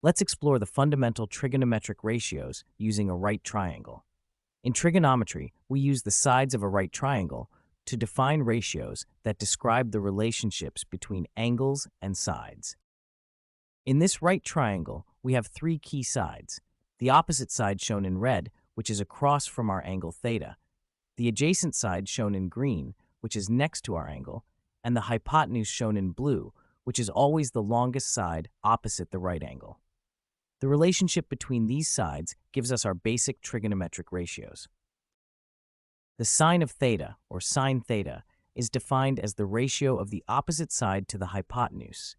Let's explore the fundamental trigonometric ratios using a right triangle. In trigonometry, we use the sides of a right triangle to define ratios that describe the relationships between angles and sides. In this right triangle, we have three key sides. The opposite side shown in red, which is across from our angle theta, the adjacent side shown in green, which is next to our angle, and the hypotenuse shown in blue, which is always the longest side opposite the right angle. The relationship between these sides gives us our basic trigonometric ratios. The sine of theta, or sine theta, is defined as the ratio of the opposite side to the hypotenuse.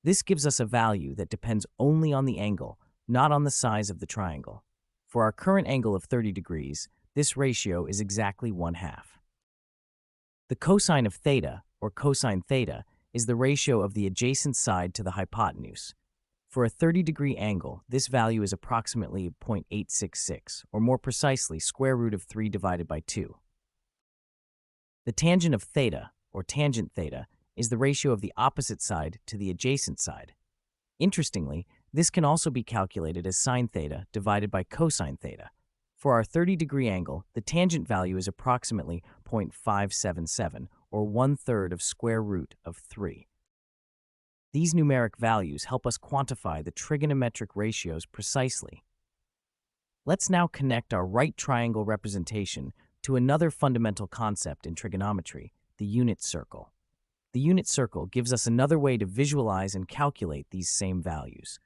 This gives us a value that depends only on the angle, not on the size of the triangle. For our current angle of 30 degrees, this ratio is exactly 1/2. The cosine of theta, or cosine theta, is the ratio of the adjacent side to the hypotenuse. For a 30-degree angle, this value is approximately 0.866, or more precisely, square root of 3 divided by 2. The tangent of theta, or tangent theta, is the ratio of the opposite side to the adjacent side. Interestingly, this can also be calculated as sine theta divided by cosine theta. For our 30-degree angle, the tangent value is approximately 0.577, or 1/3 of square root of 3. These numeric values help us quantify the trigonometric ratios precisely. Let's now connect our right triangle representation to another fundamental concept in trigonometry, the unit circle. The unit circle gives us another way to visualize and calculate these same values.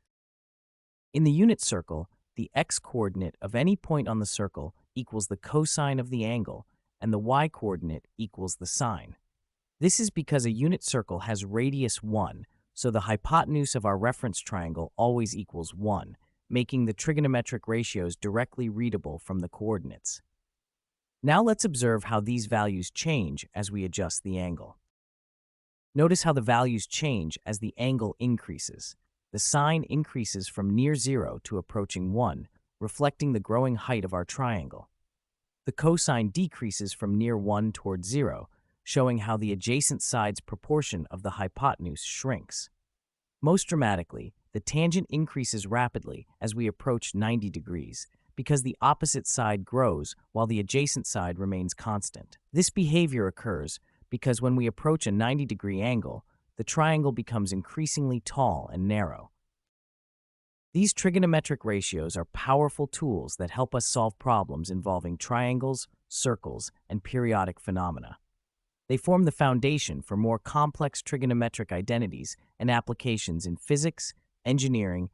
In the unit circle, the x-coordinate of any point on the circle equals the cosine of the angle, and the y-coordinate equals the sine. This is because a unit circle has radius 1, so the hypotenuse of our reference triangle always equals 1, making the trigonometric ratios directly readable from the coordinates. Now let's observe how these values change as we adjust the angle. Notice how the values change as the angle increases. The sine increases from near 0 to approaching 1, reflecting the growing height of our triangle. The cosine decreases from near 1 toward 0, showing how the adjacent side's proportion of the hypotenuse shrinks. Most dramatically, the tangent increases rapidly as we approach 90 degrees, because the opposite side grows while the adjacent side remains constant. This behavior occurs because when we approach a 90-degree angle, the triangle becomes increasingly tall and narrow. These trigonometric ratios are powerful tools that help us solve problems involving triangles, circles, and periodic phenomena. They form the foundation for more complex trigonometric identities and applications in physics, engineering,